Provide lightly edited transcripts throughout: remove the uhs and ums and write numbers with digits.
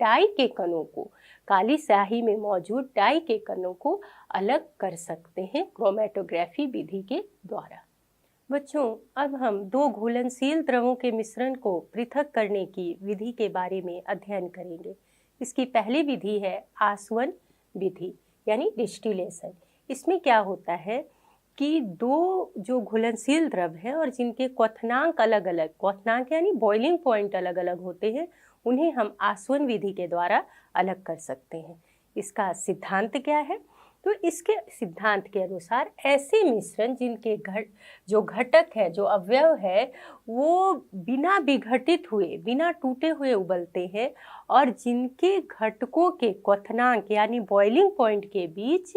Die के कणों को, काली स्याही में मौजूद डाई के कणों को अलग कर सकते हैं क्रोमेटोग्राफी विधि के द्वारा। बच्चों, अब हम दो घुलनशील द्रवों के मिश्रण को पृथक करने की विधि के बारे में अध्ययन करेंगे। इसकी पहली विधि है आसवन विधि यानी डिस्टिलेशन। इसमें क्या होता है कि दो जो घुलनशील द्रव है और जिनके क्वथनांक अलग अलग, क्वथनांक यानी बॉइलिंग पॉइंट अलग अलग होते हैं, उन्हें हम आसवन विधि के द्वारा अलग कर सकते हैं। इसका सिद्धांत क्या है? तो इसके सिद्धांत के अनुसार ऐसे मिश्रण जिनके जो घटक है, जो अवयव है, वो बिना विघटित हुए, बिना टूटे हुए उबलते हैं और जिनके घटकों के क्वथनांक यानी बॉइलिंग पॉइंट के बीच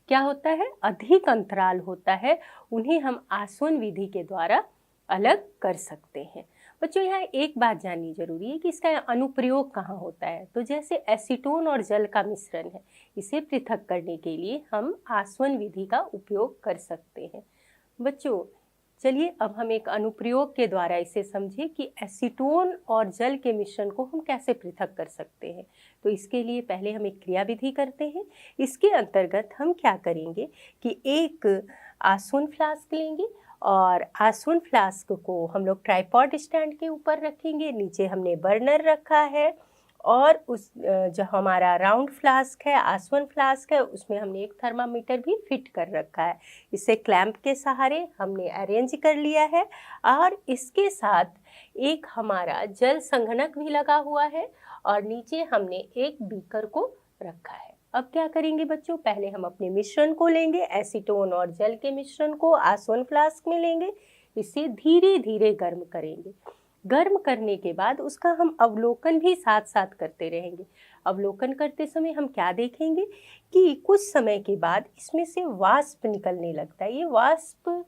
क्या होता है, अधिक अंतराल होता है, उन्हें हम आसवन विधि के द्वारा अलग कर सकते हैं। बच्चों, यहाँ एक बात जाननी जरूरी है कि इसका अनुप्रयोग कहाँ होता है। तो जैसे एसीटोन और जल का मिश्रण है, इसे पृथक करने के लिए हम आसवन विधि का उपयोग कर सकते हैं। बच्चों, चलिए अब हम एक अनुप्रयोग के द्वारा इसे समझें कि एसीटोन और जल के मिश्रण को हम कैसे पृथक कर सकते हैं। तो इसके लिए पहले हम एक क्रिया विधि करते हैं। इसके अंतर्गत हम क्या करेंगे कि एक आसवन फ्लास्क लेंगे और आसवन फ्लास्क को हम लोग ट्राइपॉड स्टैंड के ऊपर रखेंगे। नीचे हमने बर्नर रखा है और उस जो हमारा राउंड फ्लास्क है, आसवन फ्लास्क है, उसमें हमने एक थर्मामीटर भी फिट कर रखा है। इसे क्लैंप के सहारे हमने अरेंज कर लिया है और इसके साथ एक हमारा जल संघनक भी लगा हुआ है और नीचे हमने एक बीकर को रखा है। अब क्या करेंगे बच्चों? पहले हम अपने मिश्रण को लेंगे, एसीटोन और जल के मिश्रण को आसवन फ्लास्क में लेंगे। इसे धीरे धीरे गर्म करेंगे। गर्म करने के बाद उसका हम अवलोकन भी साथ साथ करते रहेंगे। अवलोकन करते समय हम क्या देखेंगे कि कुछ समय के बाद इसमें से वाष्प निकलने लगता है। ये वाष्प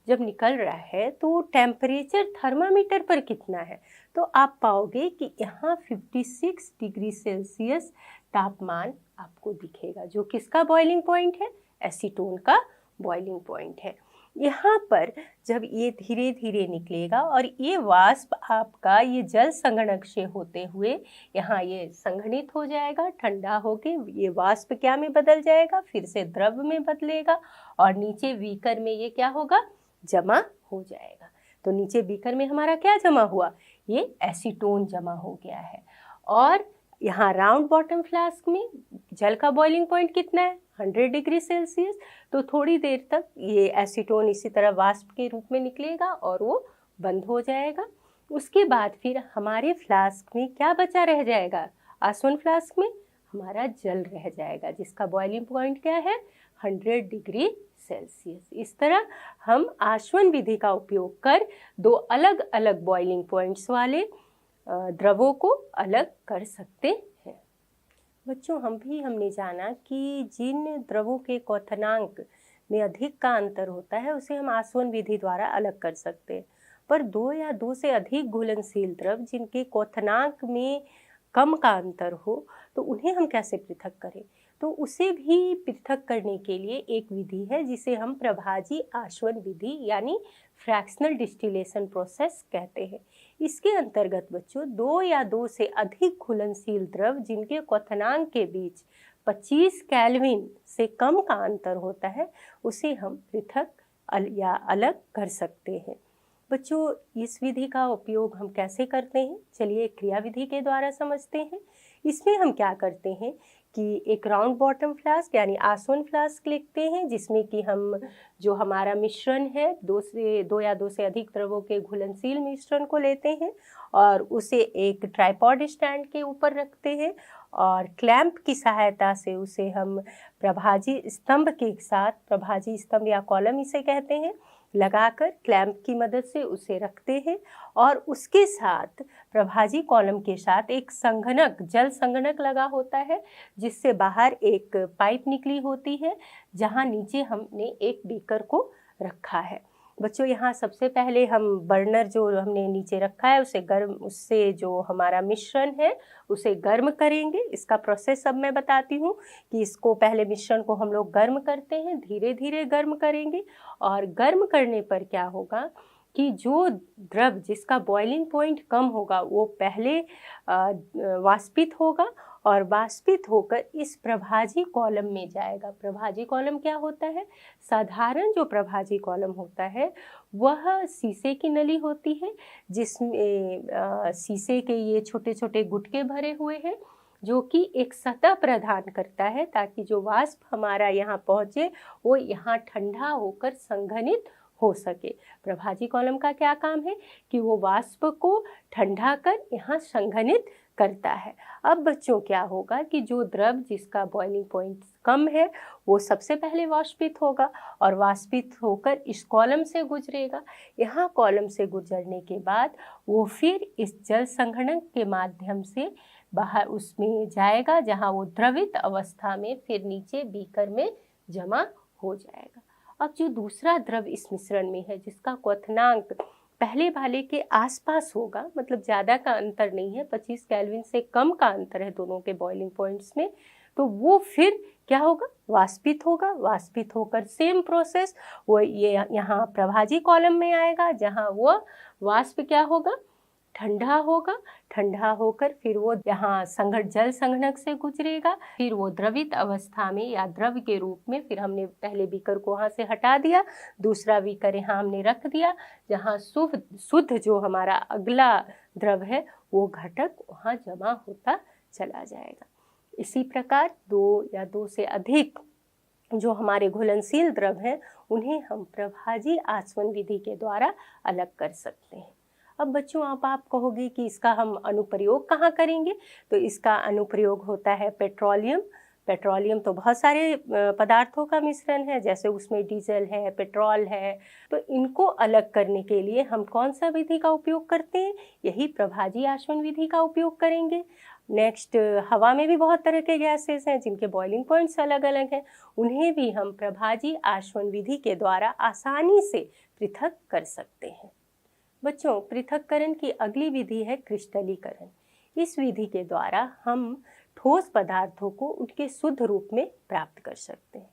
जब निकल रहा है तो टेम्परेचर थर्मामीटर पर कितना है? तो आप पाओगे कि यहाँ 56 डिग्री सेल्सियस तापमान आपको दिखेगा, जो किसका बॉइलिंग पॉइंट है? एसीटोन का बॉइलिंग पॉइंट है। यहाँ पर जब ये धीरे धीरे निकलेगा और ये वाष्प आपका ये जल संघनक से होते हुए यहाँ ये संघनित हो जाएगा, ठंडा होके ये वाष्प क्या में बदल जाएगा? फिर से द्रव में बदलेगा और नीचे बीकर में ये क्या होगा? जमा हो जाएगा। तो नीचे बीकर में हमारा क्या जमा हुआ? ये एसीटोन जमा हो गया है। और यहाँ राउंड बॉटम फ्लास्क में जल का बॉइलिंग पॉइंट कितना है? 100 डिग्री सेल्सियस। तो थोड़ी देर तक ये एसीटोन इसी तरह वाष्प के रूप में निकलेगा और वो बंद हो जाएगा। उसके बाद फिर हमारे फ्लास्क में क्या बचा रह जाएगा? आसवन फ्लास्क में हमारा जल रह जाएगा, जिसका बॉइलिंग पॉइंट क्या है? 100 डिग्री सेल्सियस। इस तरह हम आसवन विधि का उपयोग कर दो अलग अलग बॉइलिंग पॉइंट्स वाले द्रवों को अलग कर सकते हैं। बच्चों, हमने जाना कि जिन द्रवों के क्वथनांक में अधिक का अंतर होता है उसे हम आसवन विधि द्वारा अलग कर सकते हैं। पर दो या दो से अधिक घुलनशील द्रव जिनके क्वथनांक में कम का अंतर हो, तो उन्हें हम कैसे पृथक करें? तो उसे भी पृथक करने के लिए एक विधि है जिसे हम प्रभाजी आसवन विधि यानी फ्रैक्शनल डिस्टिलेशन प्रोसेस कहते हैं। इसके अंतर्गत बच्चों दो या दो से अधिक घुलनशील द्रव जिनके क्वथनांक के बीच 25 केल्विन से कम का अंतर होता है, उसे हम पृथक या अलग कर सकते हैं। बच्चों, इस विधि का उपयोग हम कैसे करते हैं? चलिए क्रिया विधि के द्वारा समझते हैं। इसमें हम क्या करते हैं कि एक राउंड बॉटम फ्लास्क यानी आसवन फ्लास्क लिखते हैं, जिसमें कि हम जो हमारा मिश्रण है दो या दो से अधिक द्रवों के घुलनशील मिश्रण को लेते हैं और उसे एक ट्राइपॉड स्टैंड के ऊपर रखते हैं और क्लैंप की सहायता से उसे हम प्रभाजी स्तंभ के साथ, प्रभाजी स्तंभ या कॉलम इसे कहते हैं, लगाकर क्लैंप की मदद से उसे रखते हैं और उसके साथ प्रभाजी कॉलम के साथ एक संघनक, जल संघनक लगा होता है, जिससे बाहर एक पाइप निकली होती है जहां नीचे हमने एक बीकर को रखा है। बच्चों, यहाँ सबसे पहले हम बर्नर जो हमने नीचे रखा है उससे जो हमारा मिश्रण है उसे गर्म करेंगे। इसका प्रोसेस अब मैं बताती हूँ कि इसको पहले मिश्रण को हम लोग गर्म करते हैं, धीरे धीरे गर्म करेंगे और गर्म करने पर क्या होगा कि जो द्रव जिसका बॉइलिंग पॉइंट कम होगा वो पहले वाष्पित होगा और वाष्पित होकर इस प्रभाजी कॉलम में जाएगा। प्रभाजी कॉलम क्या होता है? साधारण जो प्रभाजी कॉलम होता है वह शीशे की नली होती है, जिसमें शीशे के ये छोटे छोटे गुटके भरे हुए हैं, जो कि एक सतह प्रदान करता है ताकि जो वाष्प हमारा यहाँ पहुँचे वो यहाँ ठंडा होकर संघनित हो सके। प्रभाजी कॉलम का क्या काम है कि वो वाष्प को ठंडा कर यहाँ संघनित करता है। अब बच्चों क्या होगा कि जो द्रव जिसका बॉइलिंग पॉइंट कम है वो सबसे पहले वाष्पित होगा और वाष्पित होकर इस कॉलम से गुजरेगा। यहाँ कॉलम से गुजरने के बाद वो फिर इस जल संघनक के माध्यम से बाहर उसमें जाएगा, जहाँ वो द्रवित अवस्था में फिर नीचे बीकर में जमा हो जाएगा। अब जो दूसरा द्रव इस मिश्रण में है जिसका क्वथनांक पहले वाले के आसपास होगा, मतलब ज़्यादा का अंतर नहीं है, 25 केल्विन से कम का अंतर है दोनों के बॉइलिंग पॉइंट्स में, तो वो फिर क्या होगा? वाष्पित होगा। वाष्पित होकर सेम प्रोसेस वो ये यहाँ प्रभाजी कॉलम में आएगा, जहाँ वो वाष्प क्या होगा? ठंडा होगा। ठंडा होकर फिर वो यहाँ जल संघनक से गुजरेगा, फिर वो द्रवित अवस्था में या द्रव के रूप में, फिर हमने पहले बीकर को वहाँ से हटा दिया, दूसरा बीकर यहाँ हमने रख दिया, जहाँ शुद्ध जो हमारा अगला द्रव है वो घटक वहाँ जमा होता चला जाएगा। इसी प्रकार दो या दो से अधिक जो हमारे घुलनशील द्रव हैं उन्हें हम प्रभाजी आचमन विधि के द्वारा अलग कर सकते हैं। अब बच्चों आप कहोगे कि इसका हम अनुप्रयोग कहाँ करेंगे? तो इसका अनुप्रयोग होता है पेट्रोलियम। पेट्रोलियम तो बहुत सारे पदार्थों का मिश्रण है, जैसे उसमें डीजल है, पेट्रोल है, तो इनको अलग करने के लिए हम कौन सा विधि का उपयोग करते हैं? यही प्रभाजी आचमन विधि का उपयोग करेंगे। नेक्स्ट, हवा में भी बहुत तरह के गैसेस हैं जिनके बॉइलिंग पॉइंट्स अलग अलग हैं, उन्हें भी हम प्रभाजी आचमन विधि के द्वारा आसानी से पृथक कर सकते हैं। बच्चों, पृथक्करण की अगली विधि है क्रिस्टलीकरण। इस विधि के द्वारा हम ठोस पदार्थों को उनके शुद्ध रूप में प्राप्त कर सकते हैं।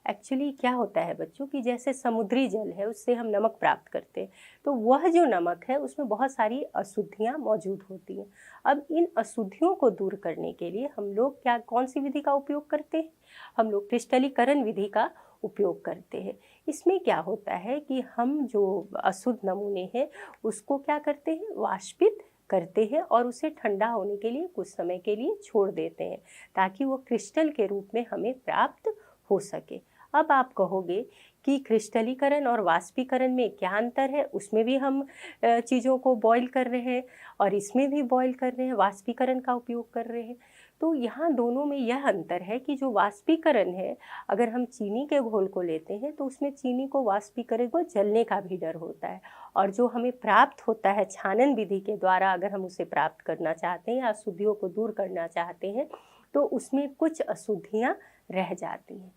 एक्चुअली क्या होता है बच्चों कि जैसे समुद्री जल है उससे हम नमक प्राप्त करते हैं, तो वह जो नमक है उसमें बहुत सारी अशुद्धियाँ मौजूद होती हैं। अब इन अशुद्धियों को दूर करने के लिए हम लोग कौन सी विधि का उपयोग करते हैं? हम लोग क्रिस्टलीकरण विधि का उपयोग करते हैं। इसमें क्या होता है कि हम जो अशुद्ध नमूने हैं उसको क्या करते हैं? वाष्पित करते हैं और उसे ठंडा होने के लिए कुछ समय के लिए छोड़ देते हैं ताकि वो क्रिस्टल के रूप में हमें प्राप्त हो सके। अब आप कहोगे कि क्रिस्टलीकरण और वाष्पीकरण में क्या अंतर है? उसमें भी हम चीज़ों को बॉईल कर रहे हैं और इसमें भी बॉईल कर रहे हैं, वाष्पीकरण का उपयोग कर रहे हैं। तो यहाँ दोनों में यह अंतर है कि जो वाष्पीकरण है, अगर हम चीनी के घोल को लेते हैं तो उसमें चीनी को वाष्पीकरण को जलने का भी डर होता है, और जो हमें प्राप्त होता है छानन विधि के द्वारा, अगर हम उसे प्राप्त करना चाहते हैं या अशुद्धियों को दूर करना चाहते हैं तो उसमें कुछ अशुद्धियाँ रह जाती हैं।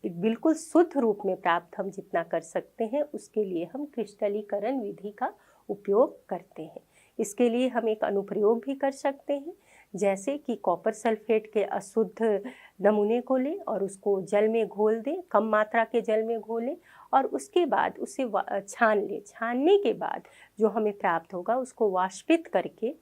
बिल्कुल शुद्ध रूप में प्राप्त हम जितना कर सकते हैं उसके लिए हम क्रिस्टलीकरण विधि का उपयोग करते हैं। इसके लिए हम एक अनुप्रयोग भी कर सकते हैं, जैसे कि कॉपर सल्फेट के अशुद्ध नमूने को लें और उसको जल में घोल दें, कम मात्रा के जल में घोलें और उसके बाद उसे छान लें। छानने के बाद जो हमें प्राप्त होगा उसको वाष्पित करके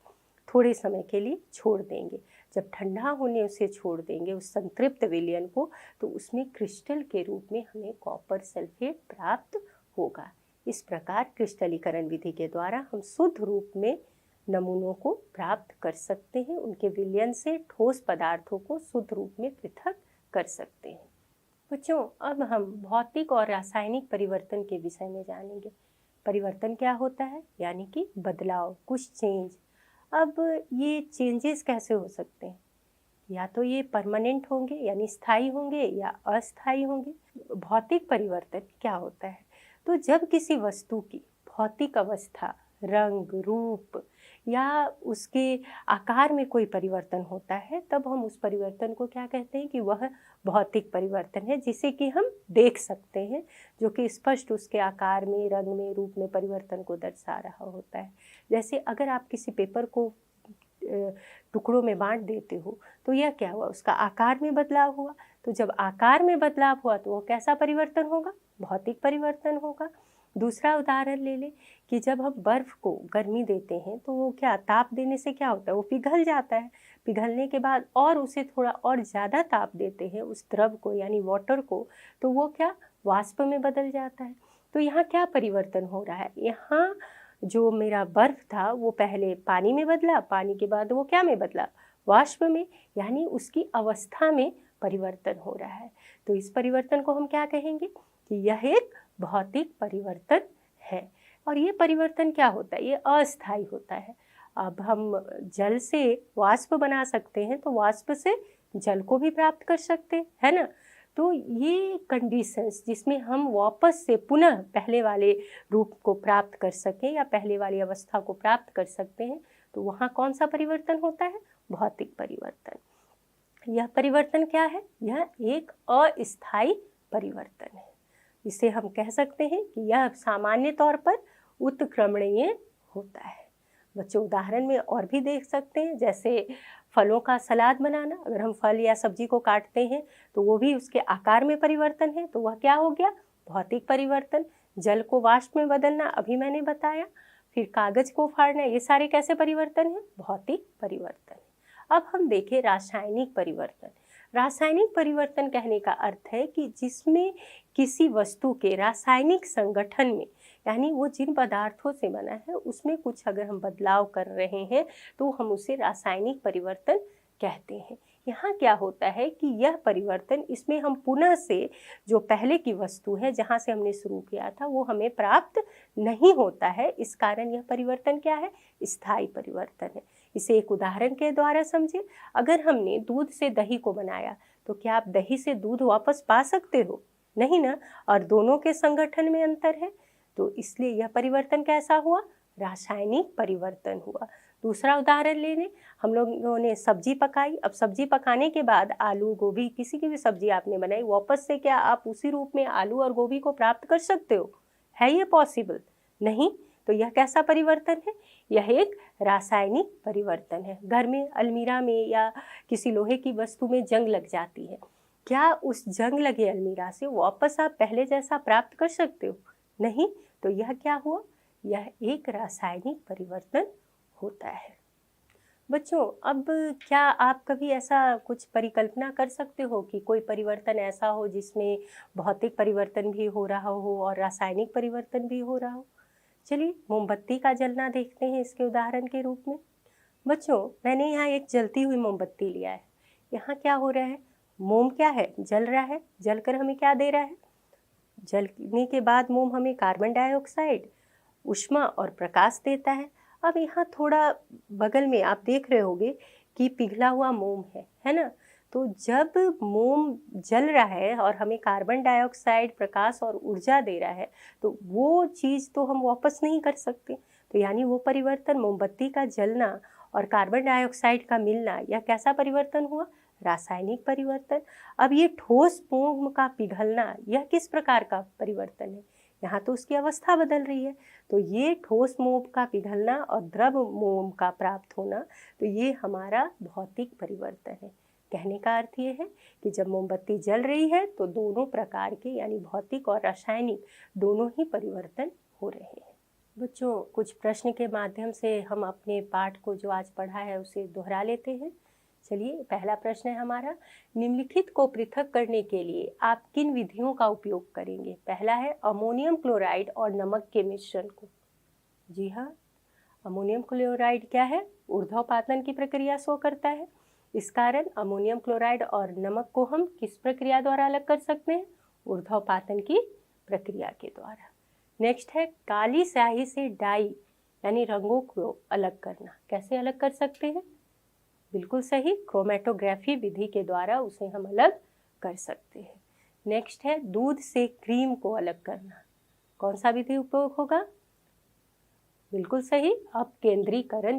थोड़े समय के लिए छोड़ देंगे। जब ठंडा होने उसे छोड़ देंगे उस संतृप्त विलयन को, तो उसमें क्रिस्टल के रूप में हमें कॉपर सल्फेट प्राप्त होगा। इस प्रकार क्रिस्टलीकरण विधि के द्वारा हम शुद्ध रूप में नमूनों को प्राप्त कर सकते हैं, उनके विलयन से ठोस पदार्थों को शुद्ध रूप में पृथक कर सकते हैं। बच्चों, अब हम भौतिक और रासायनिक परिवर्तन के विषय में जानेंगे। परिवर्तन क्या होता है? यानी कि बदलाव, कुछ चेंज। अब ये चेंजेस कैसे हो सकते हैं? या तो ये परमानेंट होंगे यानी स्थायी होंगे या अस्थायी होंगे। भौतिक परिवर्तन क्या होता है? तो जब किसी वस्तु की भौतिक अवस्था, रंग, रूप या उसके आकार में कोई परिवर्तन होता है, तब हम उस परिवर्तन को क्या कहते हैं कि वह भौतिक परिवर्तन है, जिसे कि हम देख सकते हैं, जो कि स्पष्ट उसके आकार में, रंग में, रूप में परिवर्तन को दर्शा रहा होता है। जैसे अगर आप किसी पेपर को टुकड़ों में बांट देते हो तो यह क्या हुआ? उसका आकार में बदलाव हुआ। तो जब आकार में बदलाव हुआ तो वो कैसा परिवर्तन होगा? भौतिक परिवर्तन होगा। दूसरा उदाहरण ले लें कि जब हम बर्फ़ को गर्मी देते हैं तो वो क्या, ताप देने से क्या होता है? वो पिघल जाता है। पिघलने के बाद और उसे थोड़ा और ज़्यादा ताप देते हैं उस द्रव को यानी वाटर को, तो वो क्या वाष्प में बदल जाता है। तो यहाँ क्या परिवर्तन हो रहा है, यहाँ जो मेरा बर्फ था वो पहले पानी में बदला, पानी के बाद वो क्या में बदला, वाष्प में, यानी उसकी अवस्था में परिवर्तन हो रहा है। तो इस परिवर्तन को हम क्या कहेंगे कि यह एक भौतिक परिवर्तन है। और ये परिवर्तन क्या होता है, ये अस्थायी होता है। अब हम जल से वाष्प बना सकते हैं तो वाष्प से जल को भी प्राप्त कर सकते हैं, है ना। तो ये कंडीशंस जिसमें हम वापस से पुनः पहले वाले रूप को प्राप्त कर सकें या पहले वाली अवस्था को प्राप्त कर सकते हैं, तो वहाँ कौन सा परिवर्तन होता है, भौतिक परिवर्तन। यह परिवर्तन क्या है, यह एक अस्थायी परिवर्तन है। इसे हम कह सकते हैं कि यह सामान्य तौर पर उत्क्रमणीय होता है। बच्चों उदाहरण में और भी देख सकते हैं, जैसे फलों का सलाद बनाना, अगर हम फल या सब्जी को काटते हैं तो वो भी उसके आकार में परिवर्तन है, तो वह क्या हो गया, भौतिक परिवर्तन। जल को वाष्प में बदलना अभी मैंने बताया, फिर कागज को फाड़ना, ये सारे कैसे परिवर्तन हैं, भौतिक परिवर्तन। अब हम देखें रासायनिक परिवर्तन। रासायनिक परिवर्तन कहने का अर्थ है कि जिसमें किसी वस्तु के रासायनिक संगठन में, यानी वो जिन पदार्थों से बना है उसमें कुछ अगर हम बदलाव कर रहे हैं तो हम उसे रासायनिक परिवर्तन कहते हैं। यहाँ क्या होता है कि यह परिवर्तन, इसमें हम पुनः से जो पहले की वस्तु है जहाँ से हमने शुरू किया था वो हमें प्राप्त नहीं होता है। इस कारण यह परिवर्तन क्या है, स्थायी परिवर्तन है। इसे एक उदाहरण के द्वारा समझे। अगर हमने दूध से दही को बनाया तो क्या आप दही से दूध वापस पा सकते हो, नहीं ना, और दोनों के संगठन में अंतर है, तो इसलिए यह परिवर्तन कैसा हुआ, रासायनिक परिवर्तन हुआ। दूसरा उदाहरण लेने, हम लोगों ने सब्जी पकाई, अब सब्जी पकाने के बाद आलू गोभी किसी की भी सब्जी आपने बनाई, वापस से क्या आप उसी रूप में आलू और गोभी को प्राप्त कर सकते हो, है ये पॉसिबल, नहीं। तो यह कैसा परिवर्तन है, यह एक रासायनिक परिवर्तन है। घर में अलमीरा में या किसी लोहे की वस्तु में जंग लग जाती है, क्या उस जंग लगे अलमीरा से वापस आप पहले जैसा प्राप्त कर सकते हो, नहीं। तो यह क्या हुआ, यह एक रासायनिक परिवर्तन होता है। बच्चों अब क्या आप कभी ऐसा कुछ परिकल्पना कर सकते हो कि कोई परिवर्तन ऐसा हो जिसमें भौतिक परिवर्तन भी हो रहा हो और रासायनिक परिवर्तन भी हो रहा हो। चलिए मोमबत्ती का जलना देखते हैं इसके उदाहरण के रूप में। बच्चों मैंने यहाँ एक जलती हुई मोमबत्ती लिया है, यहाँ क्या हो रहा है, मोम क्या है, जल रहा है, जलकर हमें क्या दे रहा है, जलने के बाद मोम हमें कार्बन डाइऑक्साइड, ऊष्मा और प्रकाश देता है। अब यहाँ थोड़ा बगल में आप देख रहे होंगे कि पिघला हुआ मोम है ना। तो जब मोम जल रहा है और हमें कार्बन डाइऑक्साइड, प्रकाश और ऊर्जा दे रहा है, तो वो चीज़ तो हम वापस नहीं कर सकते। तो यानी वो परिवर्तन, मोमबत्ती का जलना और कार्बन डाइऑक्साइड का मिलना, यह कैसा परिवर्तन हुआ, रासायनिक परिवर्तन। अब ये ठोस मोम का पिघलना, यह किस प्रकार का परिवर्तन है, यहाँ तो उसकी अवस्था बदल रही है। तो ये ठोस मोम का पिघलना और द्रव मोम का प्राप्त होना, तो ये हमारा भौतिक परिवर्तन है। कहने का अर्थ ये है कि जब मोमबत्ती जल रही है तो दोनों प्रकार के यानी भौतिक और रासायनिक दोनों ही परिवर्तन हो रहे हैं। बच्चों कुछ प्रश्न के माध्यम से हम अपने पाठ को जो आज पढ़ा है उसे दोहरा लेते हैं। चलिए पहला प्रश्न है हमारा, निम्नलिखित को पृथक करने के लिए आप किन विधियों का उपयोग करेंगे। पहला है अमोनियम क्लोराइड और नमक के मिश्रण को। जी हाँ, अमोनियम क्लोराइड क्या है, ऊर्ध्वपातन की प्रक्रिया शो करता है। इस कारण अमोनियम क्लोराइड और नमक को हम किस प्रक्रिया द्वारा अलग कर सकते हैं, ऊर्ध्वपातन की प्रक्रिया के द्वारा। नेक्स्ट है काली स्याही से डाई यानी रंगों को अलग करना। कैसे अलग कर सकते हैं, बिल्कुल सही, क्रोमेटोग्राफी विधि के द्वारा उसे हम अलग कर सकते हैं। नेक्स्ट है दूध से क्रीम को अलग करना। कौन सा विधि उपयोग होगा, बिल्कुल सही, अपकेंद्रीकरण